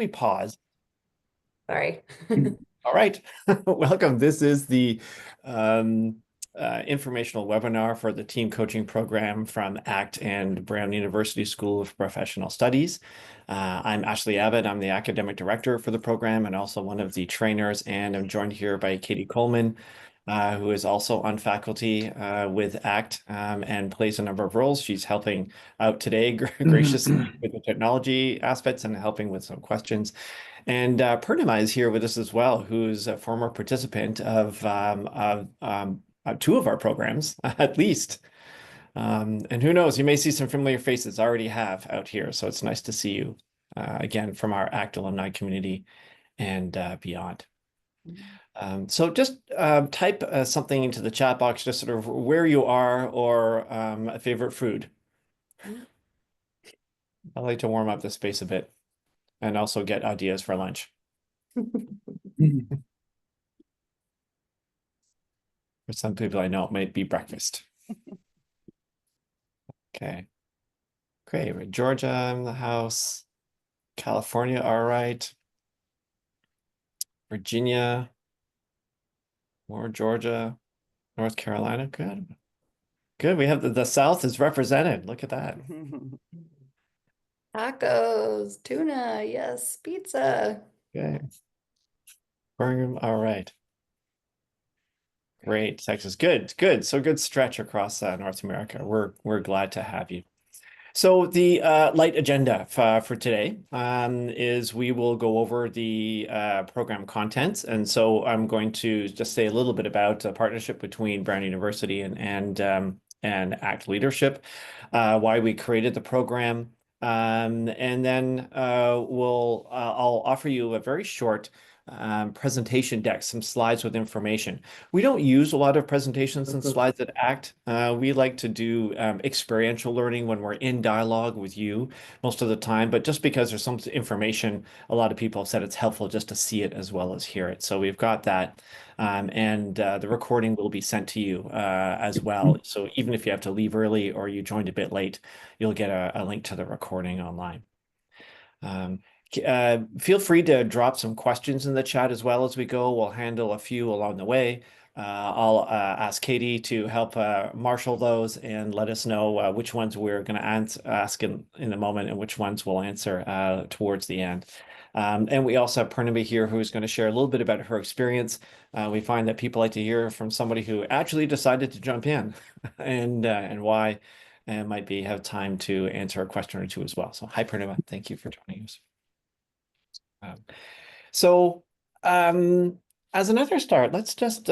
we pause? Sorry. All right. Welcome. This is the um, informational webinar for the team coaching program from ACT and Brown University School of Professional Studies. I'm Ashley Abbott. I'm the academic director for the program and also one of the trainers. And I'm joined here by Katie Coleman, who is also on faculty with ACT and plays a number of roles. She's helping out today graciously with the technology aspects and helping with some questions. And Purnima is here with us as well, who's a former participant of two of our programs, at least. And who knows, you may see some familiar faces already have out here. So it's nice to see you again from our ACT alumni community and beyond. So just type something into the chat box, just sort of where you are or a favorite food. I like to warm up the space a bit and also get ideas for lunch. For some people I know, it might be breakfast. Okay, great. We're Georgia in the house. California, all right. Virginia, more Georgia. North Carolina, good. Good, we have the South is represented. Look at that. Tacos, tuna, yes, pizza. Okay. Birmingham, all right. Great, Texas, good, good. So good stretch across North America. We're glad to have you. So the light agenda for today is we will go over the program contents. And so I'm going to just say a little bit about a partnership between Brown University and ACT Leadership, why we created the program. And then I'll offer you a very short presentation deck, some slides with information. We don't use a lot of presentations and slides at ACT. We like to do experiential learning when we're in dialogue with you most of the time, but just because there's some information, a lot of people have said it's helpful just to see it as well as hear it. So we've got that. And the recording will be sent to you as well. So even if you have to leave early or you joined a bit late, you'll get a link to the recording online. Feel free to drop some questions in the chat as well as we go. We'll handle a few along the way. I'll ask Katie to help marshal those and let us know which ones we're going to ask in a moment and which ones we'll answer towards the end. And we also have Purnima here who's going to share a little bit about her experience. We find that people like to hear from somebody who actually decided to jump in and why, and might have time to answer a question or two as well. So hi, Purnima. Thank you for joining us. So as another start, let's just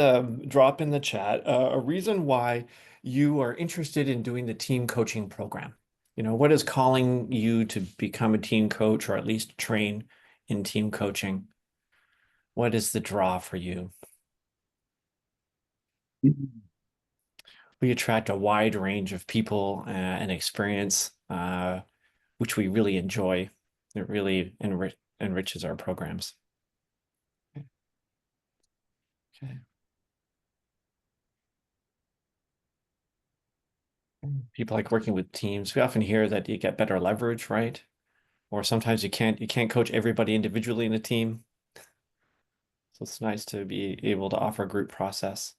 drop in the chat a reason why you are interested in doing the team coaching program. You know, what is calling you to become a team coach or at least train in team coaching? What is the draw for you? We attract a wide range of people and experience, which we really enjoy. It really enriches our programs. Okay. People like working with teams. We often hear that you get better leverage, right? Or sometimes you can't coach everybody individually in a team. So it's nice to be able to offer a group process.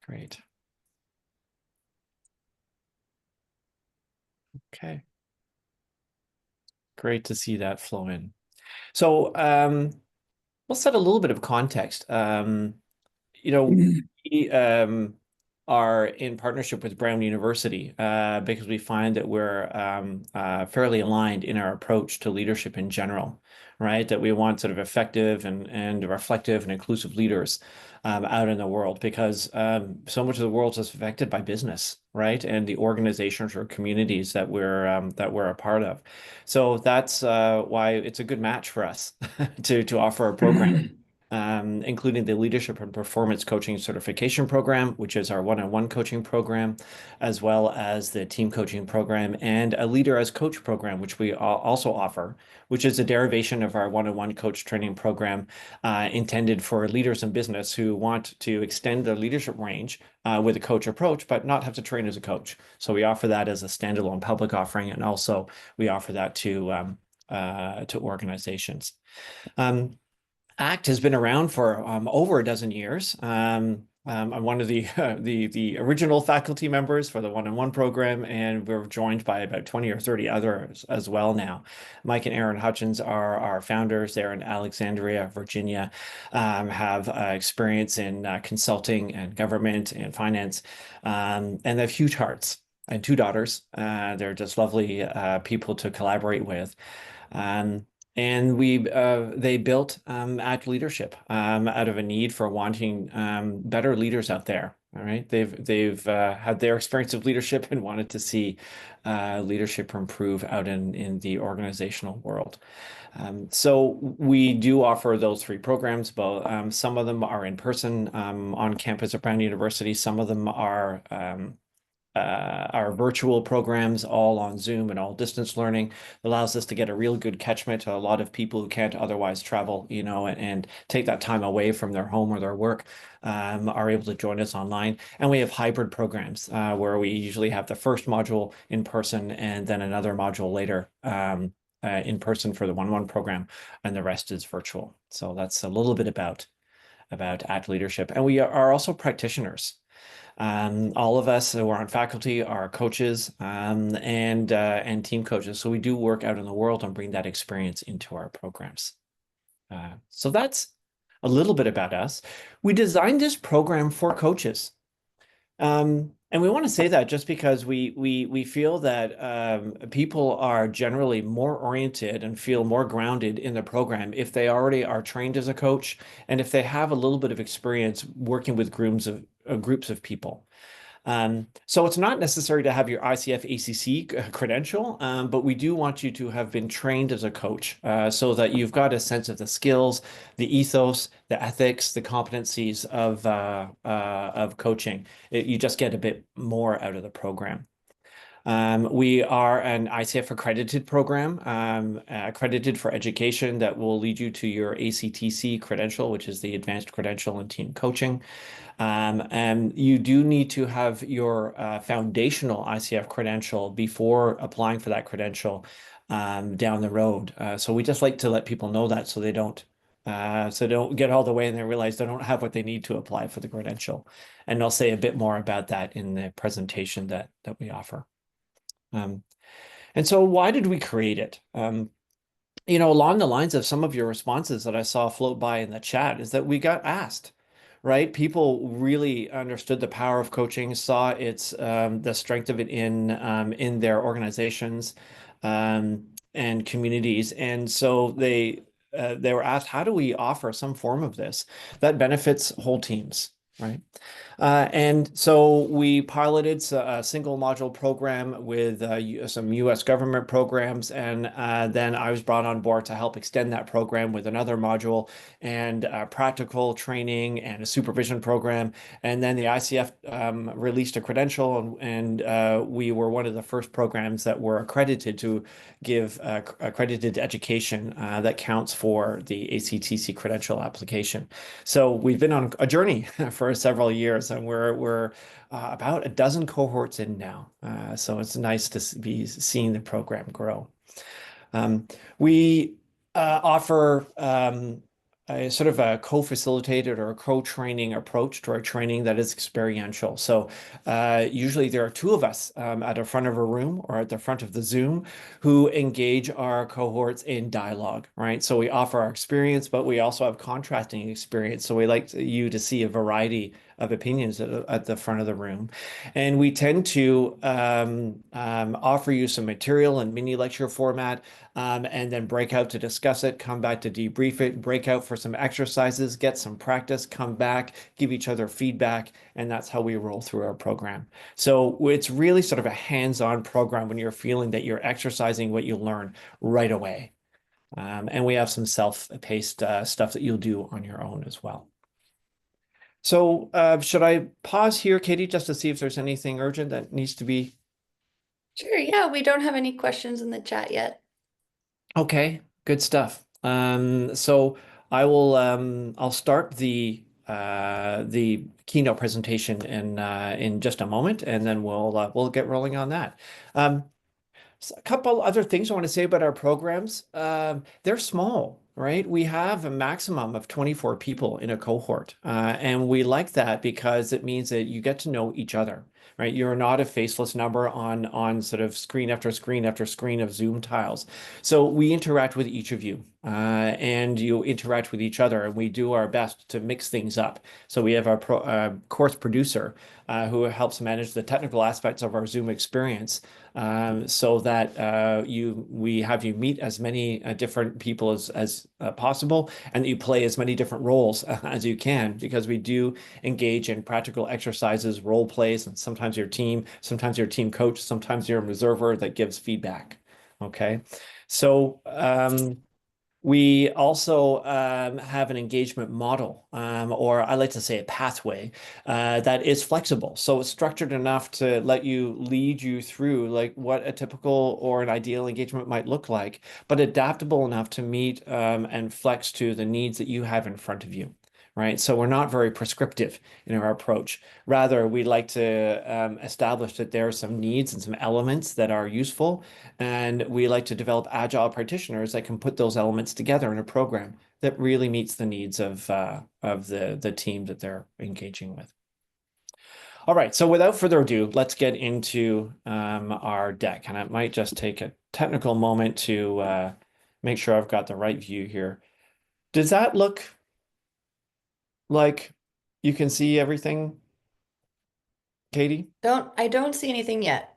Great. Okay. Great to see that flow in. So we'll set a little bit of context. You know, we are in partnership with Brown University because we find that we're fairly aligned in our approach to leadership in general, right? That we want sort of effective and reflective and inclusive leaders out in the world because so much of the world is affected by business, right? And the organizations or communities that we're a part of. So that's why it's a good match for us to offer a program. Including the Leadership and Performance Coaching Certification Program, which is our one-on-one coaching program, as well as the team coaching program and a Leader as Coach program, which we also offer, which is a derivation of our one-on-one coach training program intended for leaders in business who want to extend their leadership range with a coach approach, but not have to train as a coach. So we offer that as a standalone public offering, and also we offer that to to organizations. ACT has been around for over a dozen years. I'm one of the original faculty members for the one-on-one program, and we're joined by about 20 or 30 others as well now. Mike and Aaron Hutchins are our founders. They're in Alexandria, Virginia, have experience in consulting and government and finance, and they have huge hearts and two daughters. They're just lovely people to collaborate with. Um, and they built ACT Leadership out of a need for wanting better leaders out there. All right, they've had their experience of leadership and wanted to see leadership improve out in the organizational world. So we do offer those three programs, but some of them are in person on campus at Brown University. Some of them are our virtual programs, all on Zoom and all distance learning. It allows us to get a real good catchment to a lot of people who can't otherwise travel, and take that time away from their home or their work, are able to join us online. And we have hybrid programs where we usually have the first module in person and then another module later in person for the one-on-one program, and the rest is virtual. So that's a little bit about ACT Leadership. And we are also practitioners. All of us who are on faculty are coaches and team coaches. So we do work out in the world and bring that experience into our programs. So that's a little bit about us. We designed this program for coaches. And we want to say that just because we feel that people are generally more oriented and feel more grounded in the program if they already are trained as a coach, and if they have a little bit of experience working with groups of people. So it's not necessary to have your ICF ACC credential, but we do want you to have been trained as a coach so that you've got a sense of the skills, the ethos, the ethics, the competencies of coaching. You just get a bit more out of the program. We are an ICF accredited program, accredited for education that will lead you to your ACTC credential, which is the Advanced Credential in Team Coaching. And you do need to have your foundational ICF credential before applying for that credential down the road. So we just like to let people know that so they don't get all the way and they realize they don't have what they need to apply for the credential. And I'll say a bit more about that in the presentation that we offer. And so why did we create it? Along the lines of some of your responses that I saw float by in the chat is that we got asked, right? People really understood the power of coaching, saw the strength of it in their organizations and communities. And so they were asked, how do we offer some form of this that benefits whole teams, right? And so we piloted a single module program with some US government programs. And then I was brought on board to help extend that program with another module and practical training and a supervision program. And then the ICF released a credential, and we were one of the first programs that were accredited to give accredited education that counts for the ACTC credential application. So we've been on a journey for several years, and we're about a dozen cohorts in now. So it's nice to be seeing the program grow. We offer a sort of a co-facilitated or a co-training approach to our training that is experiential. So usually there are two of us at the front of a room or at the front of the Zoom who engage our cohorts in dialogue, right? So we offer our experience, but we also have contrasting experience. So we like you to see a variety of opinions at the front of the room. And we tend to offer you some material in mini lecture format, and then break out to discuss it, come back to debrief it, break out for some exercises, get some practice, come back, give each other feedback, and that's how we roll through our program. So it's really sort of a hands-on program when you're feeling that you're exercising what you learn right away. And we have some self-paced stuff that you'll do on your own as well. So should I pause here, Katie, just to see if there's anything urgent that needs to be? Sure, yeah, we don't have any questions in the chat yet. Okay, good stuff. So I'll start the keynote presentation in just a moment, and then we'll get rolling on that. A couple other things I want to say about our programs. They're small, right? We have a maximum of 24 people in a cohort. And we like that because it means that you get to know each other, right? You're not a faceless number on sort of screen after screen after screen of Zoom tiles. So we interact with each of you, and you interact with each other, and we do our best to mix things up. So we have our course producer who helps manage the technical aspects of our Zoom experience, so that we have you meet as many different people as possible, and that you play as many different roles as you can, because we do engage in practical exercises, role plays, and sometimes your team coach, sometimes you're an observer that gives feedback. Okay, so we also have an engagement model, or I like to say a pathway, that is flexible. So it's structured enough to lead you through like what a typical or an ideal engagement might look like, but adaptable enough to meet and flex to the needs that you have in front of you. Right. So we're not very prescriptive in our approach. Rather, we like to establish that there are some needs and some elements that are useful, and we like to develop agile practitioners that can put those elements together in a program that really meets the needs of the team that they're engaging with. All right, so without further ado, let's get into our deck. And it might just take a technical moment to make sure I've got the right view here. Does that look like you can see everything, Katie? I don't see anything yet.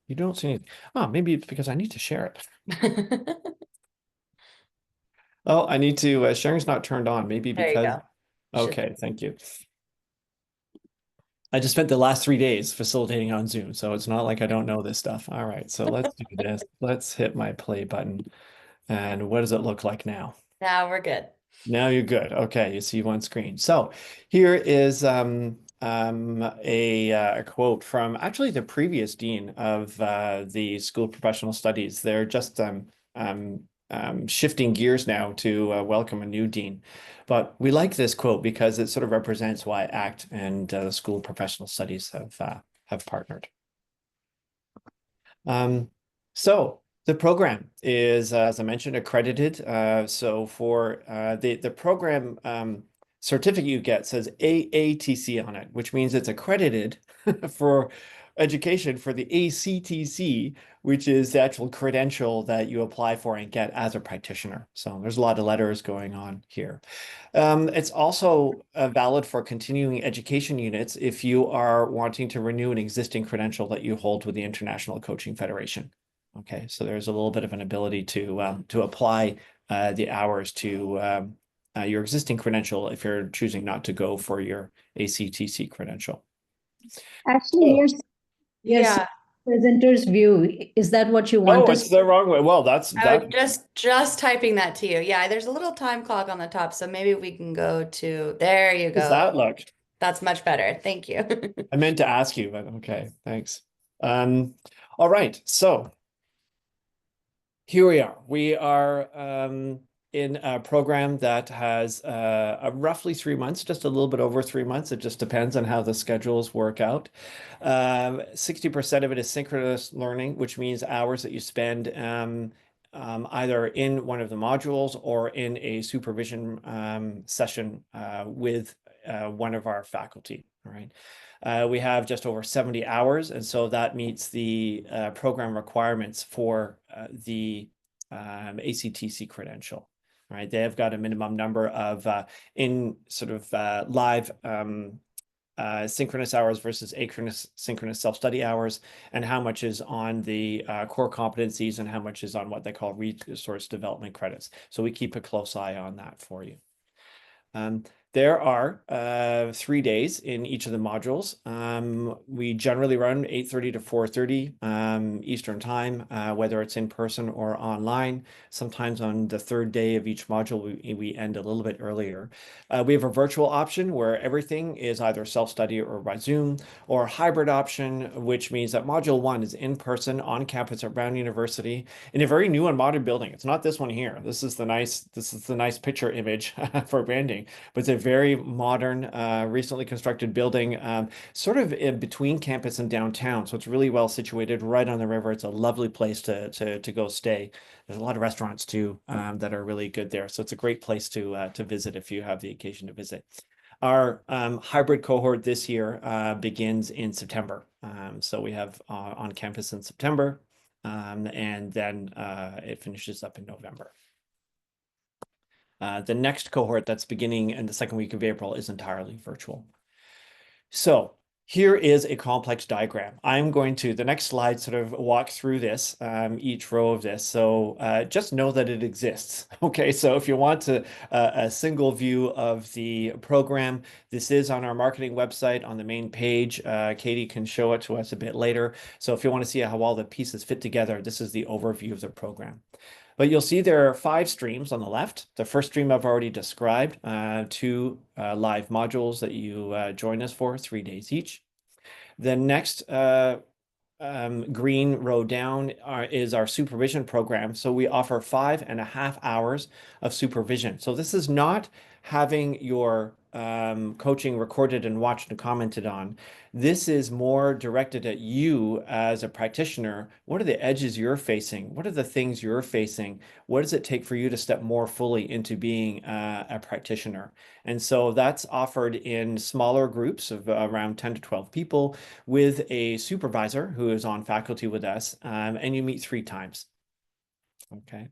You don't see anything. Oh, maybe it's because I need to share it. Oh, I need to, sharing's not turned on, maybe There you because, go. Should okay, thank you. I just spent the last 3 days facilitating on Zoom, so it's not like I don't know this stuff. All right, so let's do this. Let's hit my play button. And what does it look like now? now we're good. Now you're good. Okay, you see one screen. So here is a quote from actually the previous dean of the School of Professional Studies. They're just shifting gears now to welcome a new dean. But we like this quote because it sort of represents why ACT and the School of Professional Studies have partnered. So the program is, as I mentioned, accredited. So for the program certificate you get says AATC on it, which means it's accredited for education for the ACTC, which is the actual credential that you apply for and get as a practitioner. So there's a lot of letters going on here. It's also valid for continuing education units if you are wanting to renew an existing credential that you hold with the International Coaching Federation. Okay, so there's a little bit of an ability to apply the hours to your existing credential if you're choosing not to go for your ACTC credential. Actually, Oh, yes, yeah. presenter's view. Is that what you Oh, want us? it's the wrong way. Well, I was just typing that to you. Yeah, there's a little time clock on the top, so maybe we can go to there you how does go. that look? That's much better. Thank you. I meant to ask you, but okay, thanks. All right, so here we are. We are in a program that has roughly 3 months, just a little bit over 3 months. It just depends on how the schedules work out. 60% of it is synchronous learning, which means hours that you spend either in one of the modules or in a supervision session with one of our faculty. All right. We have just over 70 hours, and so that meets the program requirements for the ACTC credential. Right, they have got a minimum number of in sort of live synchronous hours versus asynchronous self-study hours, and how much is on the core competencies and how much is on what they call resource development credits. So we keep a close eye on that for you. There are 3 days in each of the modules. We generally run 8:30 to 4:30 Eastern time, whether it's in person or online. Sometimes on the third day of each module, we end a little bit earlier. We have a virtual option where everything is either self-study or by Zoom, or a hybrid option, which means that module 1 is in person on campus at Brown University in a very new and modern building. It's not this one here. This is the nice picture image for branding, but it's a very modern, recently constructed building, sort of in between campus and downtown. So it's really well situated right on the river. It's a lovely place to go stay. There's a lot of restaurants too, that are really good there. So it's a great place to visit if you have the occasion to visit. Our hybrid cohort this year begins in September. So we have on campus in September, and then it finishes up in November. The next cohort that's beginning in the second week of April is entirely virtual. So here is a complex diagram. I'm going to, the next slide, sort of walk through this, each row of this. So just know that it exists. Okay, so if you want a single view of the program, this is on our marketing website on the main page. Katie can show it to us a bit later. So if you want to see how all the pieces fit together, this is the overview of the program. But you'll see there are 5 streams on the left. The first stream I've already described, 2 live modules that you join us for, 3 days each. The next green row down is our supervision program. So we offer 5.5 hours of supervision. So this is not having your coaching recorded and watched and commented on. This is more directed at you as a practitioner. What are the edges you're facing? What are the things you're facing? What does it take for you to step more fully into being a practitioner? And so that's offered in smaller groups of around 10 to 12 people with a supervisor who is on faculty with us, and you meet 3 times. Okay.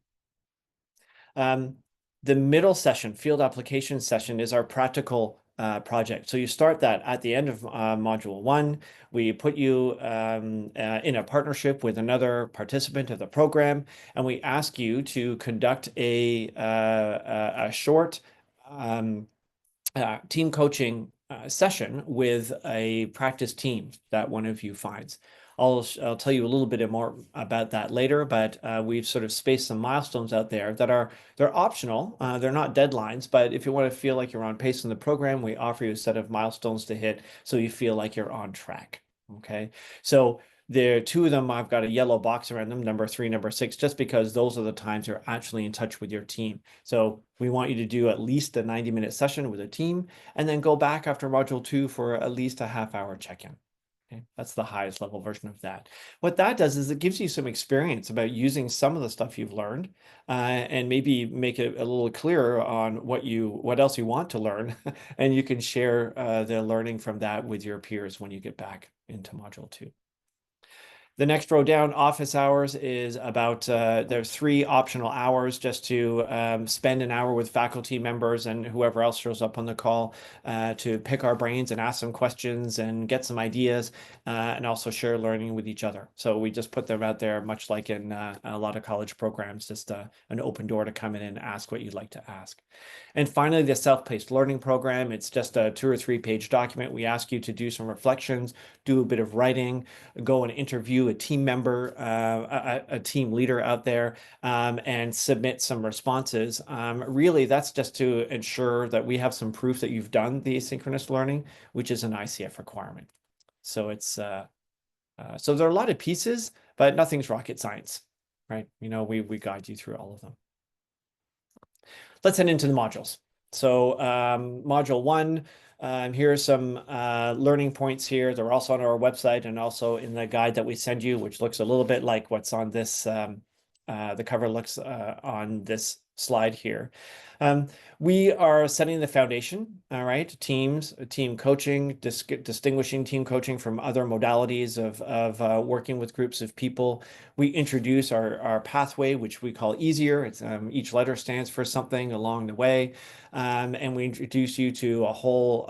The middle session, field application session, is our practical project. So you start that at the end of module 1. We put you in a partnership with another participant of the program, and we ask you to conduct a short team coaching session with a practice team that one of you finds. I'll tell you a little bit more about that later, but we've sort of spaced some milestones out there that they're optional. They're not deadlines, but if you want to feel like you're on pace in the program, we offer you a set of milestones to hit so you feel like you're on track. Okay, so there are 2 of them. I've got a yellow box around them, number 3, number 6, just because those are the times you're actually in touch with your team. So we want you to do at least a 90-minute session with a team, and then go back after module 2 for at least a half-hour check-in. Okay, that's the highest level version of that. What that does is it gives you some experience about using some of the stuff you've learned, and maybe make it a little clearer on what else you want to learn, and you can share the learning from that with your peers when you get back into module 2. The next row down, office hours, is about, there's 3 optional hours just to spend an hour with faculty members and whoever else shows up on the call to pick our brains and ask some questions and get some ideas, and also share learning with each other. So we just put them out there, much like in a lot of college programs, just an open door to come in and ask what you'd like to ask. And finally, the self-paced learning program. It's just a 2 or 3 page document. We ask you to do some reflections, do a bit of writing, go and interview a team member, a team leader out there, and submit some responses. Really, that's just to ensure that we have some proof that you've done the asynchronous learning, which is an ICF requirement. So it's so there are a lot of pieces, but nothing's rocket science, right? You know, we guide you through all of them. Let's head into the modules. So module 1, here are some learning points here. They're also on our website and also in the guide that we send you, which looks a little bit like what's on this, the cover looks on this slide here. We are setting the foundation, all right? Teams, team coaching, distinguishing team coaching from other modalities of working with groups of people. We introduce our pathway, which we call easier. It's each letter stands for something along the way. And we introduce you to a whole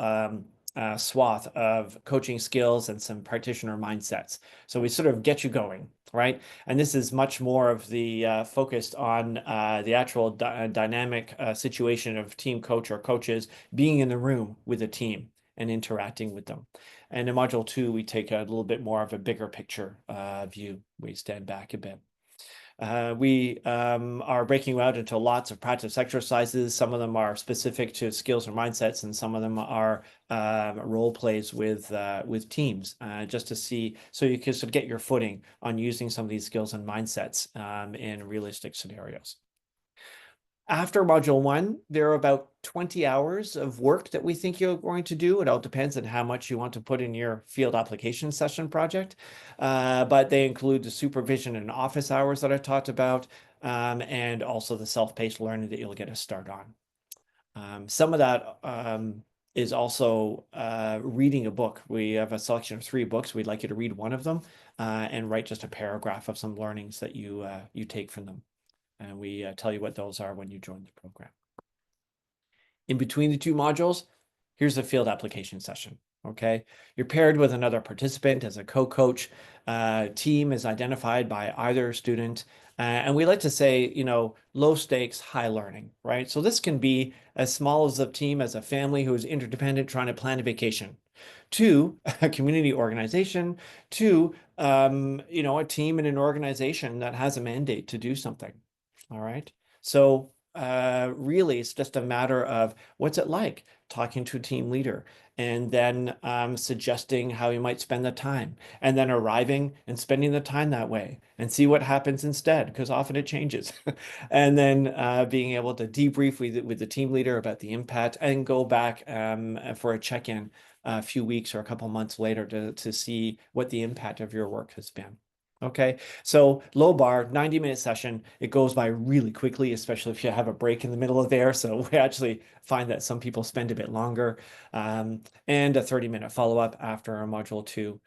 swath of coaching skills and some practitioner mindsets. So we sort of get you going, right? And this is much more of the focused on the actual dynamic situation of team coach or coaches being in the room with a team and interacting with them. And in module 2, we take a little bit more of a bigger picture view. We stand back a bit. We are breaking out into lots of practice exercises. Some of them are specific to skills or mindsets, and some of them are role plays with teams, just to see, so you can sort of get your footing on using some of these skills and mindsets in realistic scenarios. After module 1, there are about 20 hours of work that we think you're going to do. It all depends on how much you want to put in your field application session project. But they include the supervision and office hours that I talked about, and also the self-paced learning that you'll get a start on. Some of that is also reading a book. We have a selection of 3 books. We'd like you to read one of them and write just a paragraph of some learnings that you take from them. And we tell you what those are when you join the program. In between the 2 modules, here's a field application session. Okay, you're paired with another participant as a co-coach. Team is identified by either student. And we like to say, low stakes, high learning, right? So this can be as small as a team, as a family who is interdependent trying to plan a vacation, to a community organization, to, a team in an organization that has a mandate to do something. All right. So really, it's just a matter of what's it like talking to a team leader, and then suggesting how you might spend the time, and then arriving and spending the time that way and see what happens instead, because often it changes. And then being able to debrief with the team leader about the impact and go back for a check-in a few weeks or a couple months later to see what the impact of your work has been. Okay, so low bar, 90-minute session. It goes by really quickly, especially if you have a break in the middle of there. So we actually find that some people spend a bit longer. And a 30-minute follow-up after our module 2.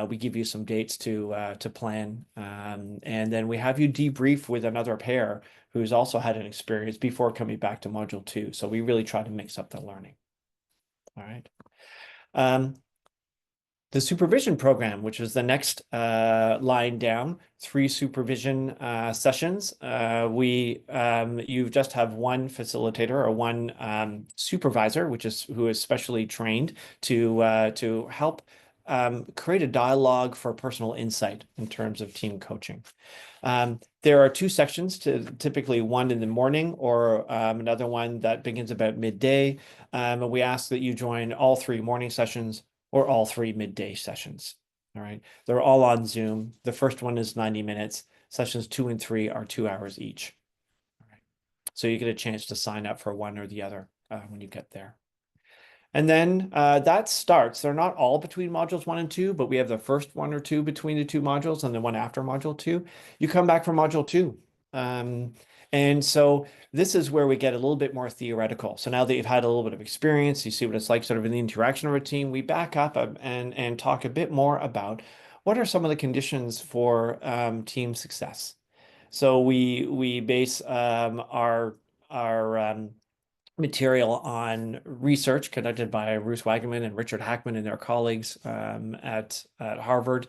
We give you some dates to plan. And then we have you debrief with another pair who's also had an experience before coming back to module 2. So we really try to mix up the learning. All right. The supervision program, which is the next line down, 3 supervision sessions. You just have one facilitator or one supervisor, who is specially trained to help create a dialogue for personal insight in terms of team coaching. There are 2 sections, typically one in the morning or another one that begins about midday. And we ask that you join all 3 morning sessions or all 3 midday sessions. All right. They're all on Zoom. The first one is 90 minutes. Sessions 2 and 3 are 2 hours each. All right. So you get a chance to sign up for one or the other when you get there. And then that starts. They're not all between modules 1 and 2, but we have the first 1 or 2 between the 2 modules and the one after module 2. You come back for module 2. And so this is where we get a little bit more theoretical. So now that you've had a little bit of experience, you see what it's like sort of in the interaction of a team, we back up and talk a bit more about what are some of the conditions for team success. So we base our material on research conducted by Ruth Wagaman and Richard Hackman and their colleagues at Harvard,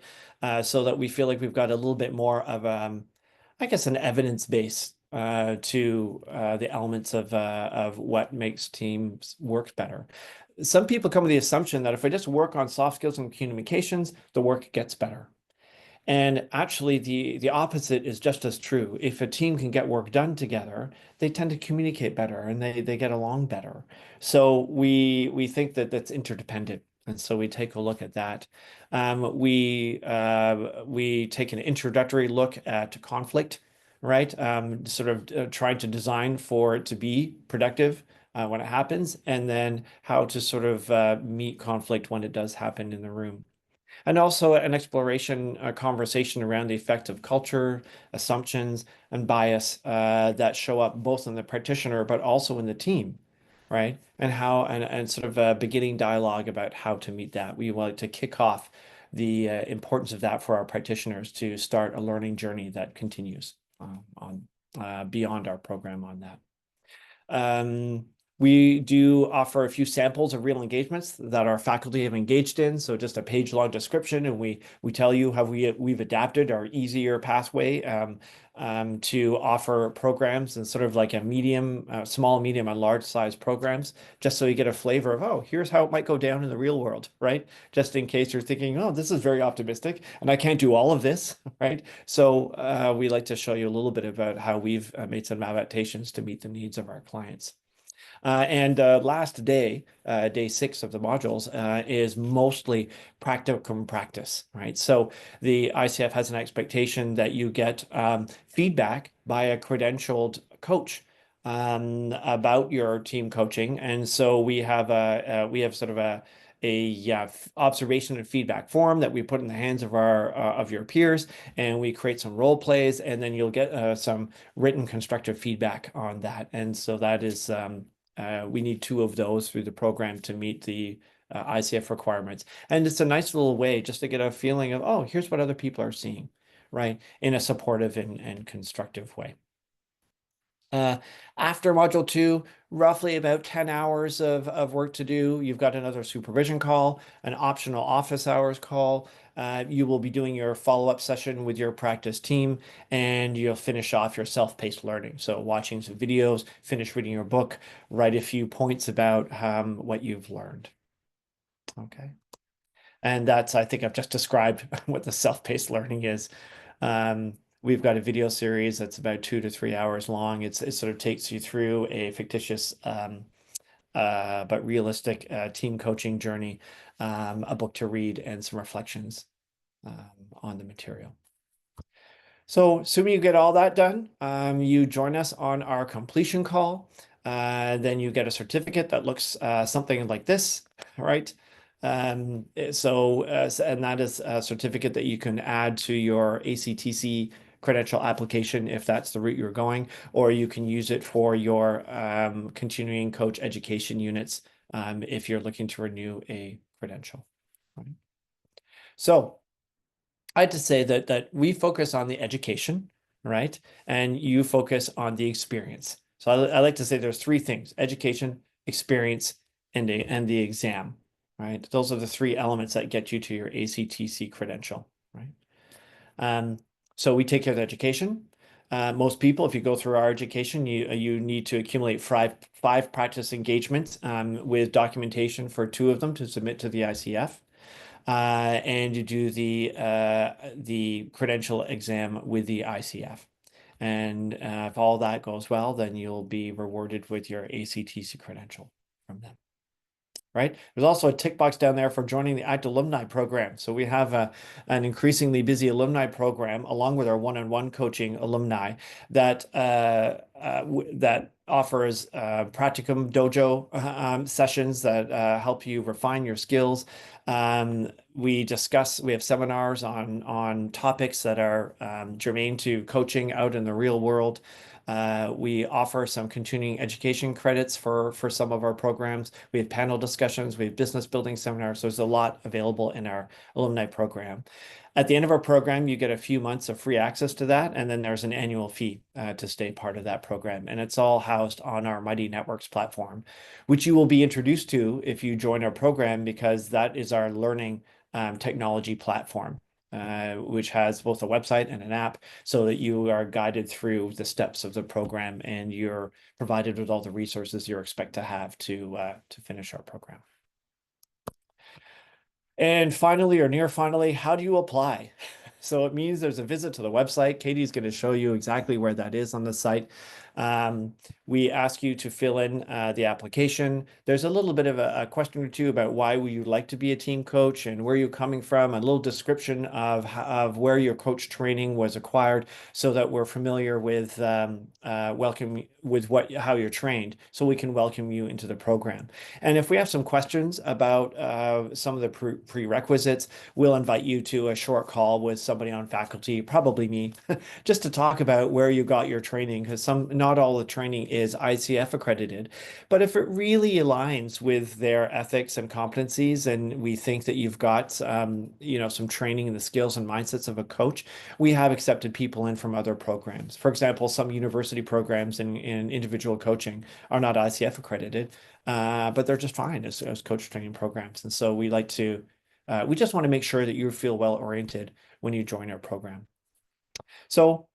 so that we feel like we've got a little bit more of, I guess, an evidence base to the elements of what makes teams work better. Some people come with the assumption that if I just work on soft skills and communications, the work gets better. And actually, the opposite is just as true. If a team can get work done together, they tend to communicate better and they get along better. So we think that that's interdependent. And so we take a look at that. We take an introductory look at conflict, right? Sort of trying to design for it to be productive when it happens, and then how to sort of meet conflict when it does happen in the room. And also an exploration, a conversation around the effect of culture, assumptions, and bias that show up both in the practitioner, but also in the team, right? And sort of a beginning dialogue about how to meet that. We want to kick off the importance of that for our practitioners to start a learning journey that continues beyond our program on that. We do offer a few samples of real engagements that our faculty have engaged in. So just a page-long description, and we tell you how we've adapted our easier pathway to offer programs and sort of like a medium, small, medium, and large size programs, just so you get a flavor of, oh, here's how it might go down in the real world, right? Just in case you're thinking, oh, this is very optimistic and I can't do all of this, right? So we like to show you a little bit about how we've made some adaptations to meet the needs of our clients. And last day, day 6 of the modules, is mostly practicum practice, right? So the ICF has an expectation that you get feedback by a credentialed coach about your team coaching. And so we have sort of a observation and feedback form that we put in the hands of our of your peers, and we create some role plays, and then you'll get some written constructive feedback on that. And so that is we need 2 of those through the program to meet the ICF requirements. And it's a nice little way just to get a feeling of, oh, here's what other people are seeing, right, in a supportive and constructive way. After module 2, roughly about 10 hours of work to do. You've got another supervision call, an optional office hours call. You will be doing your follow-up session with your practice team, and you'll finish off your self-paced learning. So watching some videos, finish reading your book, write a few points about what you've learned. Okay. And that's, I think I've just described what the self-paced learning is. We've got a video series that's about 2 to 3 hours long. It sort of takes you through a fictitious but realistic team coaching journey, a book to read, and some reflections on the material. So assuming you get all that done, you join us on our completion call. Then you get a certificate that looks something like this, right? And that is a certificate that you can add to your ACTC credential application if that's the route you're going, or you can use it for your continuing coach education units if you're looking to renew a credential. Right? So I had to say that we focus on the education, right? And you focus on the experience. So I like to say there's 3 things: education, experience, and the exam, right? Those are the 3 elements that get you to your ACTC credential, right? So we take care of the education. Most people, if you go through our education, you need to accumulate five practice engagements with documentation for 2 of them to submit to the ICF. And you do the credential exam with the ICF. And if all that goes well, then you'll be rewarded with your ACTC credential from them. Right? There's also a tick box down there for joining the ACT alumni program. So we have an increasingly busy alumni program along with our one-on-one coaching alumni that that offers practicum dojo sessions that help you refine your skills. We have seminars on topics that are germane to coaching out in the real world. We offer some continuing education credits for some of our programs. We have panel discussions, we have business building seminars. So there's a lot available in our alumni program. At the end of our program, you get a few months of free access to that, and then there's an annual fee to stay part of that program. And it's all housed on our Mighty Networks platform, which you will be introduced to if you join our program, because that is our learning technology platform. Which has both a website and an app, so that you are guided through the steps of the program and you're provided with all the resources you expect to have to finish our program. And finally, or near finally, how do you apply? So it means there's a visit to the website. Katie's going to show you exactly where that is on the site. We ask you to fill in the application. There's a little bit of a question or 2 about why would you like to be a team coach and where you're coming from, a little description of where your coach training was acquired, so that we're familiar with how you're trained, so we can welcome you into the program. And if we have some questions about some of the prerequisites, we'll invite you to a short call with somebody on faculty, probably me, just to talk about where you got your training, because not all the training is ICF accredited. But if it really aligns with their ethics and competencies, and we think that you've got some training in the skills and mindsets of a coach, we have accepted people in from other programs. For example, some university programs in individual coaching are not ICF accredited, but they're just fine as coach training programs. And so we just want to make sure that you feel well oriented when you join our program. So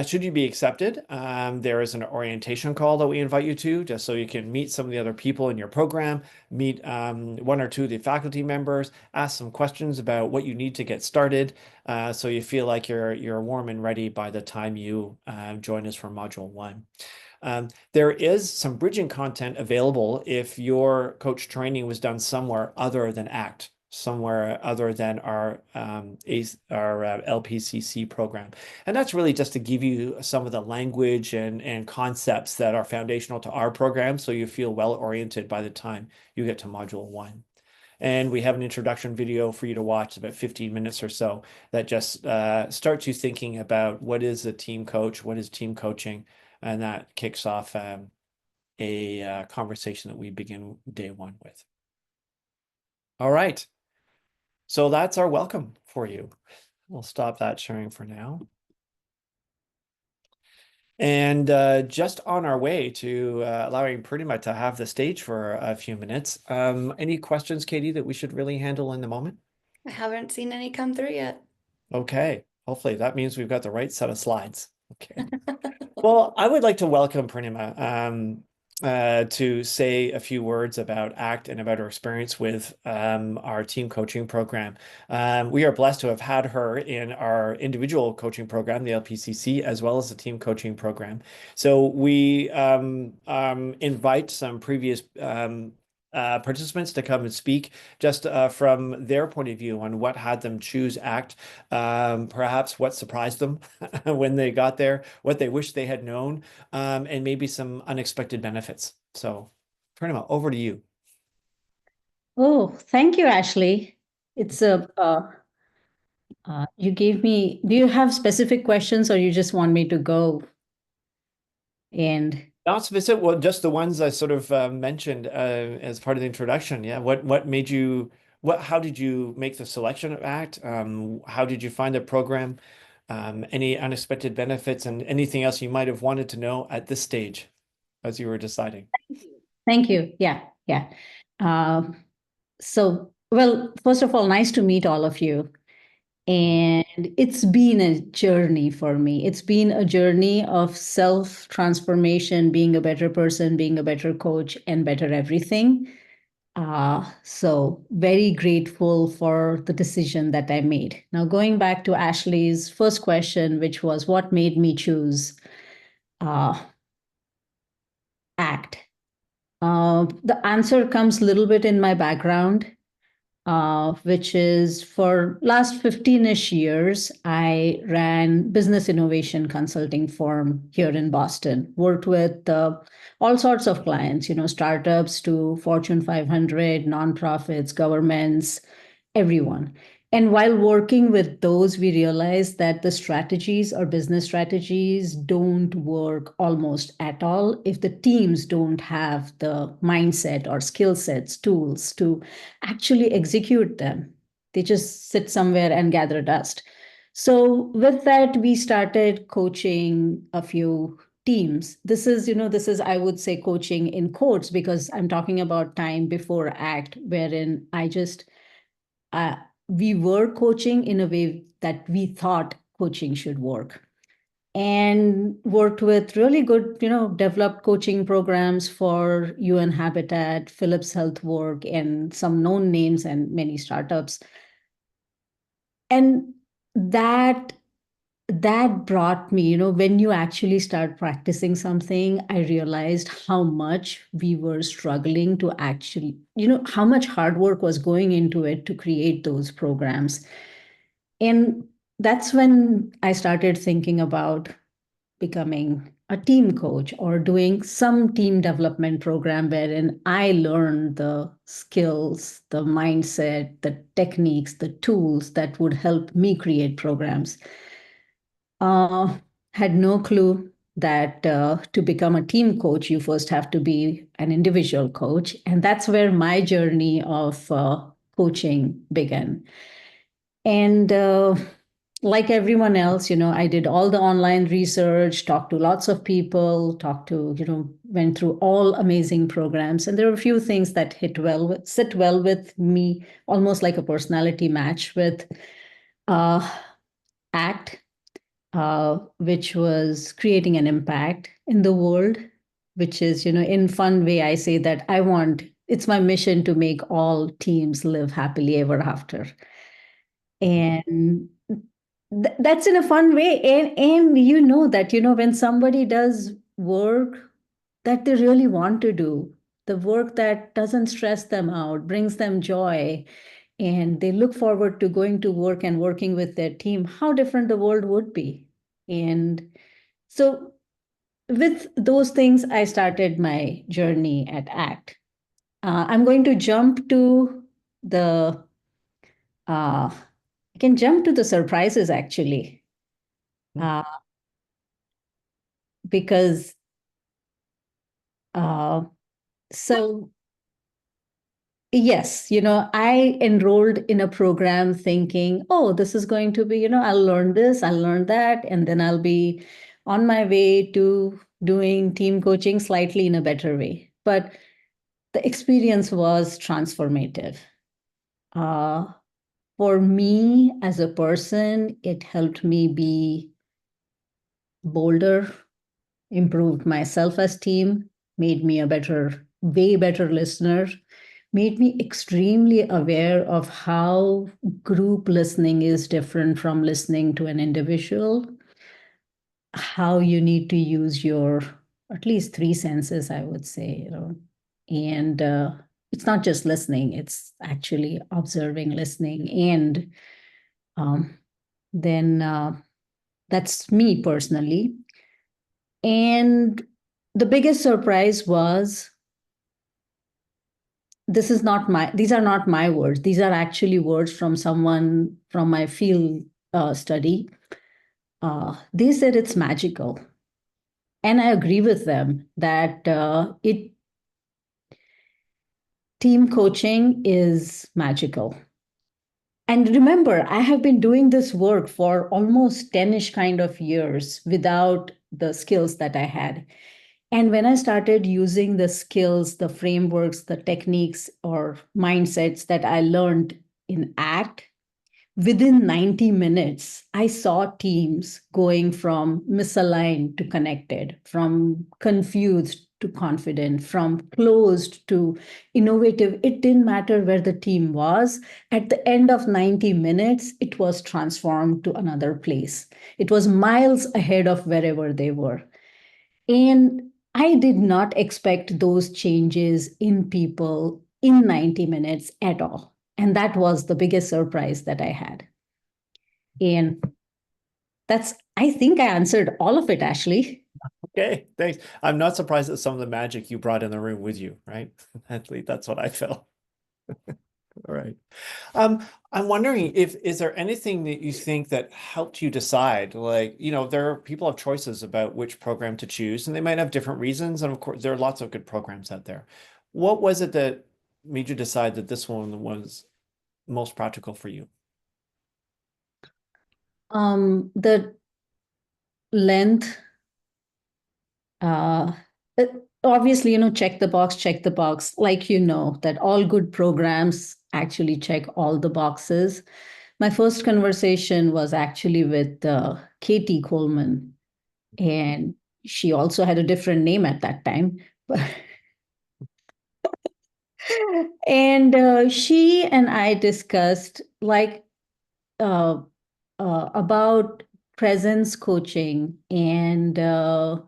should you be accepted, there is an orientation call that we invite you to, just so you can meet some of the other people in your program, meet 1 or 2 of the faculty members, ask some questions about what you need to get started, so you feel like you're warm and ready by the time you join us for Module 1. There is some bridging content available if your coach training was done somewhere other than ACT. somewhere other than our LPCC program. And that's really just to give you some of the language and concepts that are foundational to our program, so you feel well oriented by the time you get to Module 1. And we have an introduction video for you to watch, about 15 minutes or so, that just starts you thinking about what is a team coach, what is team coaching, and that kicks off a conversation that we begin day 1 with. All right. So that's our welcome for you. We'll stop that sharing for now. And just on our way to allowing Purnima to have the stage for a few minutes, any questions, Katie, that we should really handle in the moment? I haven't seen any come through yet. Okay, hopefully that means we've got the right set of slides. Okay. Well, I would like to welcome Purnima to say a few words about ACT and about her experience with our team coaching program. We are blessed to have had her in our individual coaching program, the LPCC, as well as the team coaching program. So we invite some previous participants to come and speak just from their point of view on what had them choose ACT, perhaps what surprised them when they got there, what they wish they had known, and maybe some unexpected benefits. So, Purnima, over to you. Oh, thank you, Ashley. It's you gave me, do you have specific questions or you just want me to go and Not specific, well, just the ones I sort of mentioned as part of the introduction. Yeah, what made you, how did you make the selection of ACT? How did you find the program? Any unexpected benefits and anything else you might have wanted to know at this stage as you were deciding? Thank you. Yeah, yeah. So, well, first of all, nice to meet all of you. And it's been a journey for me. It's been a journey of self-transformation, being a better person, being a better coach, and better everything. So very grateful for the decision that I made. Now, going back to Ashley's first question, which was what made me choose ACT? The answer comes a little bit in my background. Which is for last 15-ish years, I ran business innovation consulting firm here in Boston, worked with all sorts of clients, startups to Fortune 500, nonprofits, governments, everyone. And while working with those, we realized that the strategies or business strategies don't work almost at all if the teams don't have the mindset or skill sets, tools to actually execute them. They just sit somewhere and gather dust. So with that, we started coaching a few teams. This is, I would say, coaching in quotes, because I'm talking about time before ACT, wherein we were coaching in a way that we thought coaching should work, and worked with really good, developed coaching programs for UN Habitat, Philips Health Work, and some known names and many startups. And that brought me, when you actually start practicing something, I realized how much we were struggling to actually, how much hard work was going into it to create those programs. And that's when I started thinking about becoming a team coach or doing some team development program wherein I learned the skills, the mindset, the techniques, the tools that would help me create programs. Had no clue that to become a team coach, you first have to be an individual coach. And that's where my journey of coaching began. And like everyone else, I did all the online research, talked to lots of people, went through all amazing programs. And there are a few things that sit well with me, almost like a personality match with ACT, which was creating an impact in the world, which is, in fun way, I say that it's my mission to make all teams live happily ever after. And that's in a fun way. And that, when somebody does work that they really want to do, the work that doesn't stress them out, brings them joy, and they look forward to going to work and working with their team, how different the world would be. And so with those things, I started my journey at ACT. I'm going to jump to the, I can jump to the surprises actually, uh, because uh, so yes, I enrolled in a program thinking, oh, this is going to be, I'll learn this, I'll learn that, and then I'll be on my way to doing team coaching slightly in a better way. But the experience was transformative. Uh, for me as a person, it helped me be bolder, improved my self-esteem, made me a way better listener, made me extremely aware of how group listening is different from listening to an individual, how you need to use your at least three senses, I would say, and it's not just listening, it's actually observing, listening, and um, then that's me personally. And the biggest surprise was these are not my words. These are actually words from someone from my field study. They said it's magical. And I agree with them that team coaching is magical. And remember, I have been doing this work for almost 10-ish kind of years without the skills that I had. And when I started using the skills, the frameworks, the techniques, or mindsets that I learned in ACT, within 90 minutes, I saw teams going from misaligned to connected, from confused to confident, from closed to innovative. It didn't matter where the team was. At the end of 90 minutes, it was transformed to another place. It was miles ahead of wherever they were. And I did not expect those changes in people in 90 minutes at all. And that was the biggest surprise that I had. And I think I answered all of it, Ashley. Okay, thanks. I'm not surprised at some of the magic you brought in the room with you, right? At least that's what I felt. All right. I'm wondering is there anything that you think that helped you decide? Like, there are people have choices about which program to choose, and they might have different reasons. And of course, there are lots of good programs out there. What was it that made you decide that this one was most practical for you? The length, uh, obviously, check the box, like, that all good programs actually check all the boxes. My first conversation was actually with Katie Coleman, and she also had a different name at that time. And she and I discussed about presence coaching and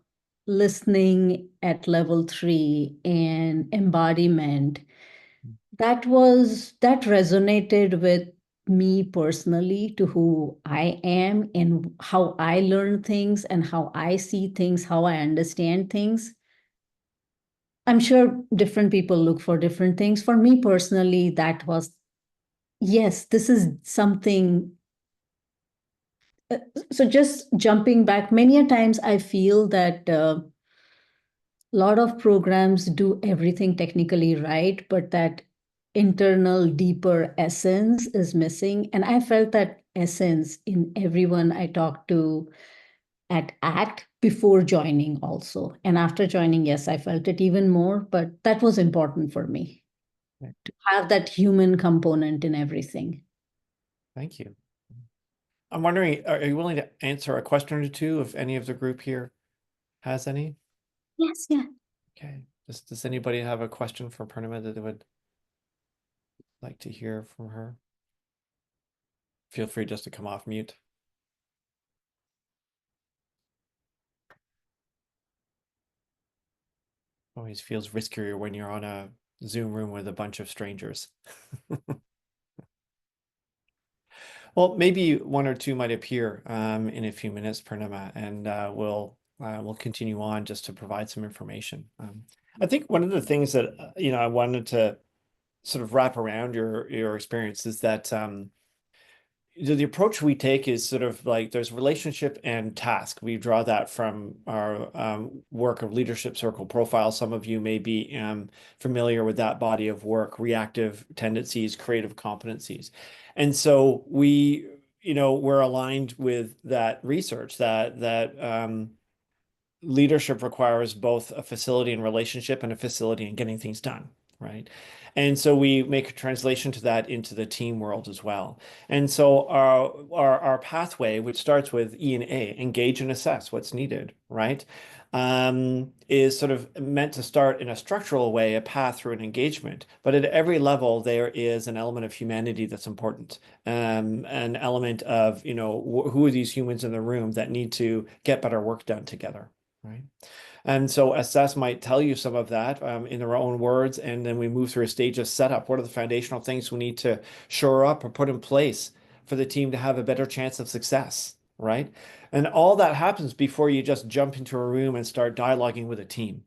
listening at level 3 and embodiment. That resonated with me personally, to who I am and how I learn things and how I see things, how I understand things. I'm sure different people look for different things. For me personally, that was, yes, this is something. So just jumping back, many a times I feel that a lot of programs do everything technically right, but that internal, deeper essence is missing. And I felt that essence in everyone I talked to at ACT before joining also. And after joining, yes, I felt it even more, but that was important for me to have that human component in everything. Thank you. I'm wondering, are you willing to answer a question or two if any of the group here has any? Yes, yeah. Okay. Does anybody have a question for Purnima that they would like to hear from her? Feel free just to come off mute. Always feels riskier when you're on a Zoom room with a bunch of strangers. Well, maybe one or two might appear in a few minutes, Purnima, and we'll continue on just to provide some information. I think one of the things that I wanted to sort of wrap around your experience is that the approach we take is sort of like there's relationship and task. We draw that from our work of leadership circle profile. Some of you may be familiar with that body of work, reactive tendencies, creative competencies. And so we're aligned with that research that leadership requires both a facility and relationship and a facility in getting things done, right? And so we make a translation to that into the team world as well. And so our pathway, which starts with E and A, engage and assess what's needed, right? Is sort of meant to start in a structural way, a path through an engagement. But at every level, there is an element of humanity that's important, an element of, who are these humans in the room that need to get better work done together. Right. And so assess might tell you some of that in their own words. And then we move through a stage of setup. What are the foundational things we need to shore up or put in place for the team to have a better chance of success? Right. And all that happens before you just jump into a room and start dialoguing with a team.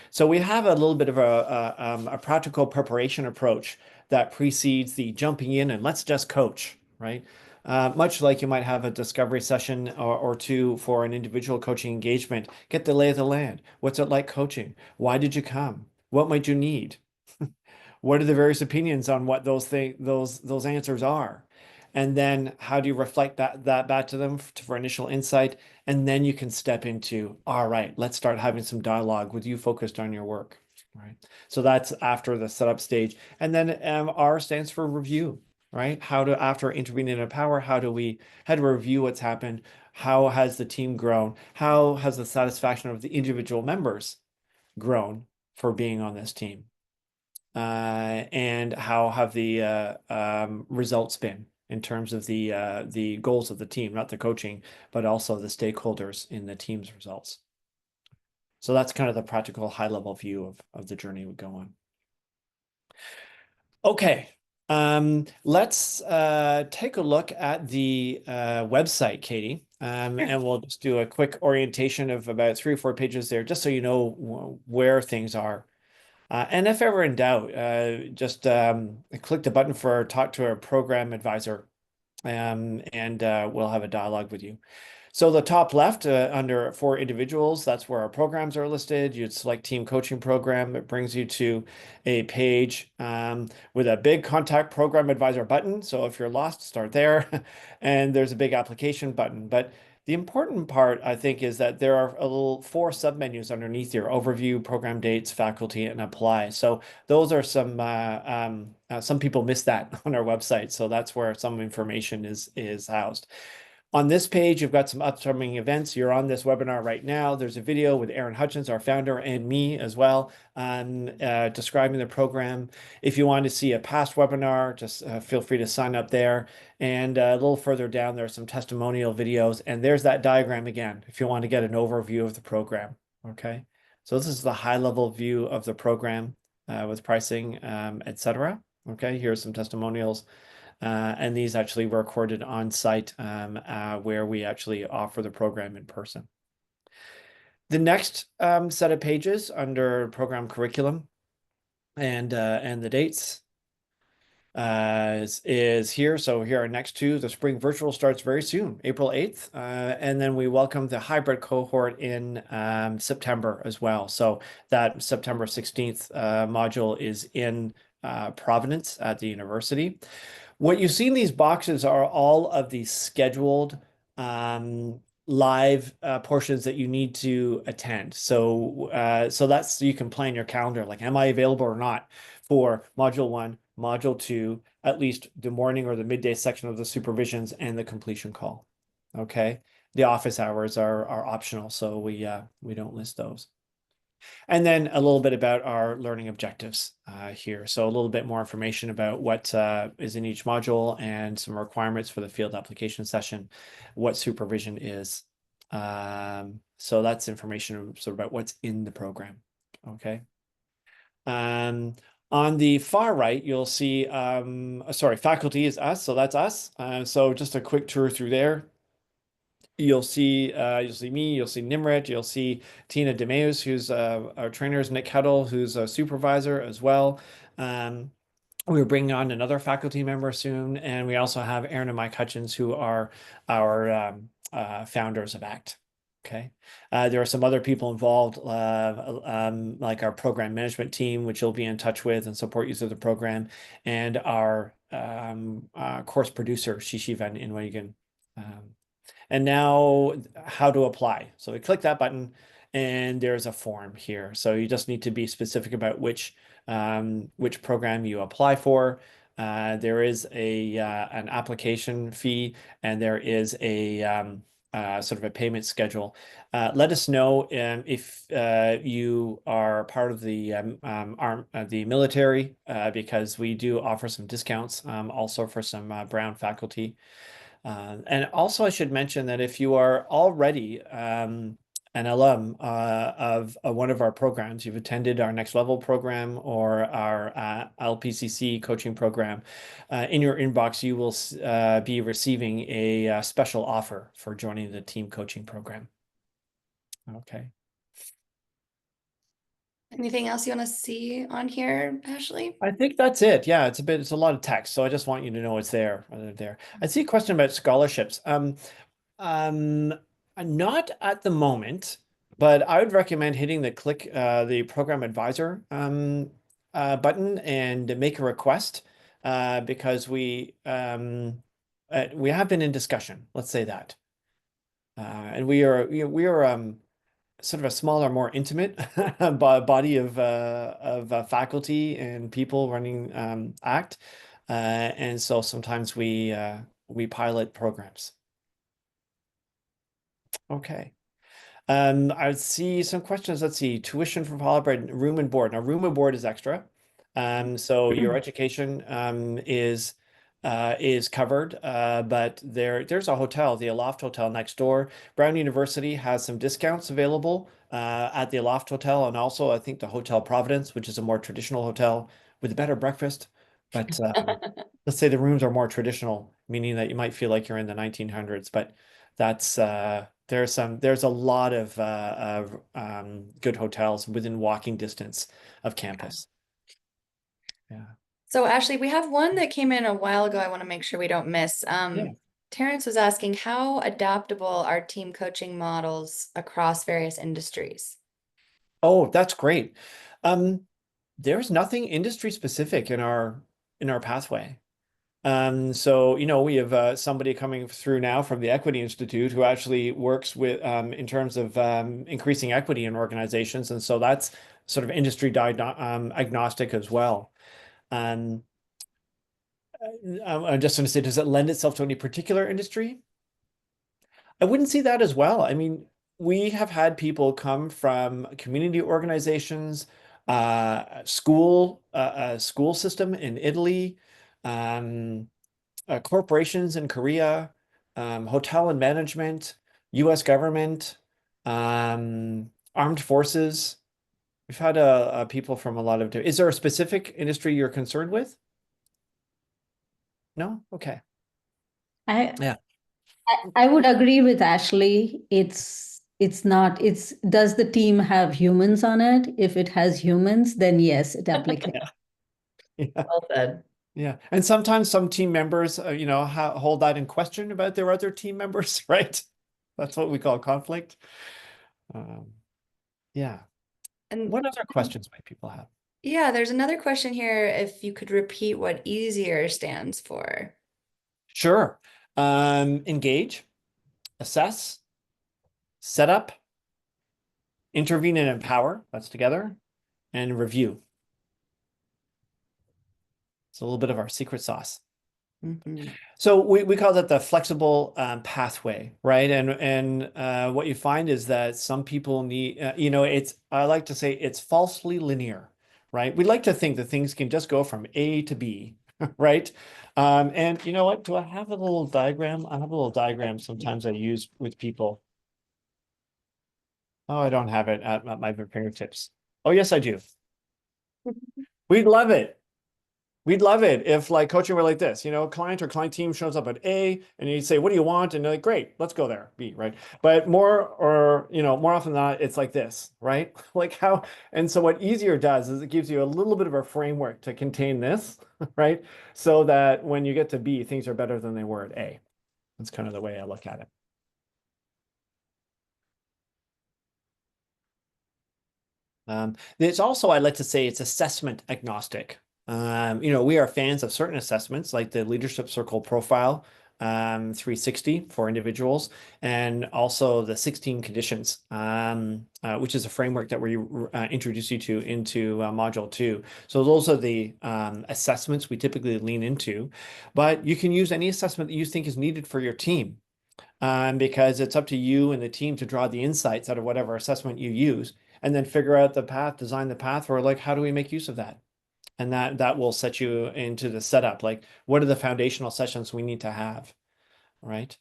So we have a little bit of a practical preparation approach that precedes the jumping in and let's just coach. Right. Much like you might have a discovery session or two for an individual coaching engagement, get the lay of the land. What's it like coaching? Why did you come? What might you need? What are the various opinions on what those answers are? And then how do you reflect that back to them for initial insight? And then you can step into, all right, let's start having some dialogue with you focused on your work. Right. So that's after the setup stage. And then R stands for review. Right? After intervening in power, how do we review what's happened? How has the team grown? How has the satisfaction of the individual members grown for being on this team? And how have the results been in terms of the goals of the team, not the coaching, but also the stakeholders in the team's results. So that's kind of the practical high-level view of the journey we go on. Okay. Let's take a look at the website, Katie, and we'll just do a quick orientation of about 3 or 4 pages there, just so you know where things are. And if ever in doubt, just click the button for talk to a program advisor, and we'll have a dialogue with you. So the top left under for individuals, that's where our programs are listed. You'd select team coaching program. It brings you to a page with a big contact program advisor button. So if you're lost, start there. And there's a big application button. But the important part, I think, is that there are 4 submenus underneath here: overview, program dates, faculty, and apply. So those are some people miss that on our website. So that's where some information is housed. On this page, you've got some upcoming events. You're on this webinar right now. There's a video with Aaron Hutchins, our founder, and me as well, describing the program. If you want to see a past webinar, just feel free to sign up there. And a little further down, there are some testimonial videos. And there's that diagram again, if you want to get an overview of the program. Okay. So this is the high-level view of the program with pricing, etc. Okay. Here's some testimonials. And these actually were recorded on site where we actually offer the program in person. The next set of pages under program curriculum and the dates is here. So here are next 2. The spring virtual starts very soon, April 8th. And then we welcome the hybrid cohort in September as well. So that September 16th module is in Providence at the university. What you see in these boxes are all of the scheduled live portions that you need to attend. So that's, you can plan your calendar, like, am I available or not for module 1, module 2, at least the morning or the midday section of the supervisions and the completion call. Okay. The office hours are optional, so we don't list those. And then a little bit about our learning objectives here. So a little bit more information about what is in each module and some requirements for the field application session, what supervision is. So that's information sort of about what's in the program. Okay. On the far right, you'll see, sorry, faculty is us, so that's us. So just a quick tour through there. You'll see me, you'll see Nimrit, you'll see Tina DeMeus, who's our trainers, Nick Huddle, who's a supervisor as well. We're bringing on another faculty member soon, and we also have Aaron and Mike Hutchins, who are our founders of ACT. Okay. There are some other people involved, like our program management team, which you'll be in touch with and support you through the program, and our course producer, Shishi Van Inwegen. And now how to apply. So we click that button and there's a form here. So you just need to be specific about which program you apply for. There is an application fee, and there is a sort of a payment schedule. Let us know if you are part of the military, because we do offer some discounts also for some Brown faculty. And also, I should mention that if you are already an alum of one of our programs, you've attended our Next Level program or our LPCC coaching program, in your inbox, you will be receiving a special offer for joining the team coaching program. Okay. Anything else you want to see on here, Ashley? I think that's it. Yeah, it's a lot of text, so I just want you to know it's there. I see a question about scholarships. Not at the moment, but I would recommend hitting the program advisor button and make a request, because we have been in discussion. Let's say that, and we are sort of a smaller, more intimate body of faculty and people running ACT, and so sometimes we pilot programs. Okay. I see some questions. Let's see. Tuition for Polybright, room and board. Now, room and board is extra. So your education is covered, but there's a hotel, the Aloft Hotel next door. Brown University has some discounts available at the Aloft Hotel, and also I think the Hotel Providence, which is a more traditional hotel with a better breakfast. But let's say the rooms are more traditional, meaning that you might feel like you're in the 1900s, but that's there's a lot of good hotels within walking distance of campus. Yeah. So Ashley, we have one that came in a while ago. I want to make sure we don't miss. Yeah. Terrence was asking, how adaptable are team coaching models across various industries? Oh, that's great. There's nothing industry specific in our pathway. So, we have somebody coming through now from the Equity Institute who actually works with in terms of increasing equity in organizations. And so that's sort of industry agnostic as well. I'm just going to say, does it lend itself to any particular industry? I wouldn't see that as well. I mean, we have had people come from community organizations, school system in Italy, corporations in Korea, hotel and management, U.S. government, armed forces. We've had people from a lot of. Is there a specific industry you're concerned with? No? Okay. Yeah. I would agree with Ashley. It's not, does the team have humans on it? If it has humans, then yes, it applicates. Yeah. Well said. Yeah. And sometimes some team members, hold that in question about their other team members, right? That's what we call conflict. Yeah. And what other questions might people have? yeah, there's another question here. If you could repeat what easier stands for. Sure. Engage, assess, set up, intervene and empower, that's together, and review. It's a little bit of our secret sauce. Mm-hmm. So we call that the flexible pathway, right? And what you find is that some people need, I like to say it's falsely linear, right? We like to think that things can just go from A to B, right? And you know what? Do I have a little diagram? I have a little diagram sometimes I use with people. Oh, I don't have it at my fingertips. Oh, yes, I do. We'd love it. We'd love it if like coaching were like this, client or client team shows up at A and you say, what do you want? And they're like, great, let's go there, B, right? But more often than not, it's like this, right? And so what easier does is it gives you a little bit of a framework to contain this, right? So that when you get to B, things are better than they were at A. That's kind of the way I look at it. It's also, I'd like to say, it's assessment agnostic. We are fans of certain assessments like the Leadership Circle Profile 360 for individuals, and also the 16 conditions, which is a framework that we introduce you to into module 2. So those are the assessments we typically lean into, but you can use any assessment that you think is needed for your team. Because it's up to you and the team to draw the insights out of whatever assessment you use, and then figure out the path, design the path for like, how do we make use of that? And that will set you into the setup. Like, what are the foundational sessions we need to have, right?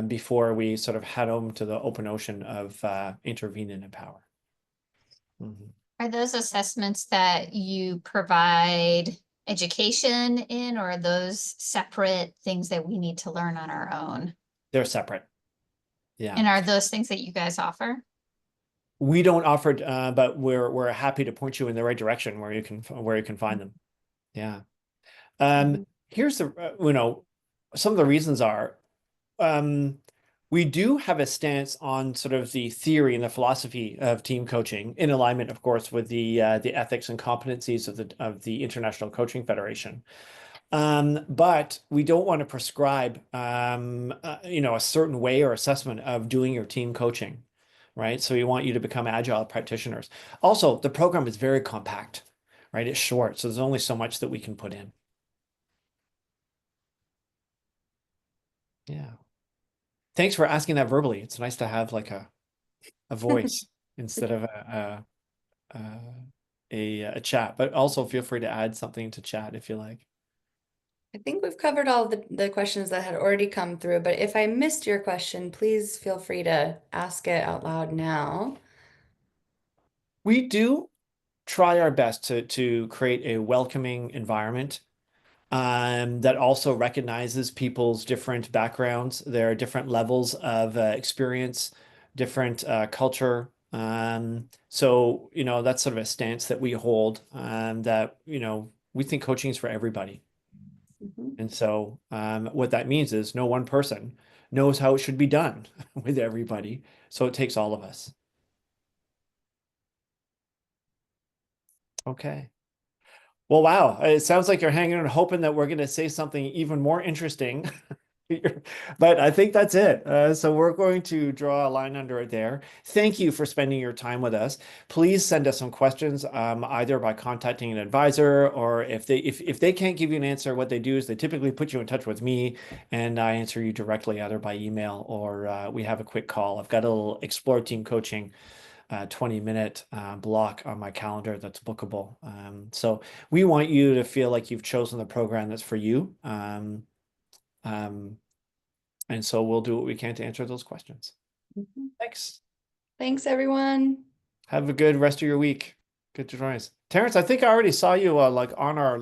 Before we sort of head home to the open ocean of intervene and empower. Mm-hmm. Are those assessments that you provide education in, or are those separate things that we need to learn on our own? They're separate. Yeah. And are those things that you guys offer? We don't offer, but we're happy to point you in the right direction where you can find them. Yeah. Here's the some of the reasons are we do have a stance on sort of the theory and the philosophy of team coaching, in alignment, of course, with the ethics and competencies of the International Coaching Federation. But we don't want to prescribe a certain way or assessment of doing your team coaching, right? So we want you to become agile practitioners. Also, the program is very compact, right? It's short, so there's only so much that we can put in. Yeah. Thanks for asking that verbally. It's nice to have like a voice instead of a chat, but also feel free to add something to chat if you like. I think we've covered all the questions that had already come through, but if I missed your question, please feel free to ask it out loud now. We do try our best to create a welcoming environment that also recognizes people's different backgrounds, their different levels of experience, different culture. So, that's sort of a stance that we hold, that, we think coaching is for everybody. Mm-hmm. And so what that means is no one person knows how it should be done with everybody. So it takes all of us. Okay. Well, wow. It sounds like you're hanging and hoping that we're going to say something even more interesting. But I think that's it. So we're going to draw a line under it there. Thank you for spending your time with us. Please send us some questions, either by contacting an advisor, or if they can't give you an answer, what they do is they typically put you in touch with me, and I answer you directly, either by email or we have a quick call. I've got a little Explore Team Coaching 20-minute block on my calendar that's bookable. So we want you to feel like you've chosen the program that's for you. And so we'll do what we can to answer those questions. Mm-hmm. Thanks. Thanks, everyone. Have a good rest of your week. Good to join us. Terrence, I think I already saw you like on our list.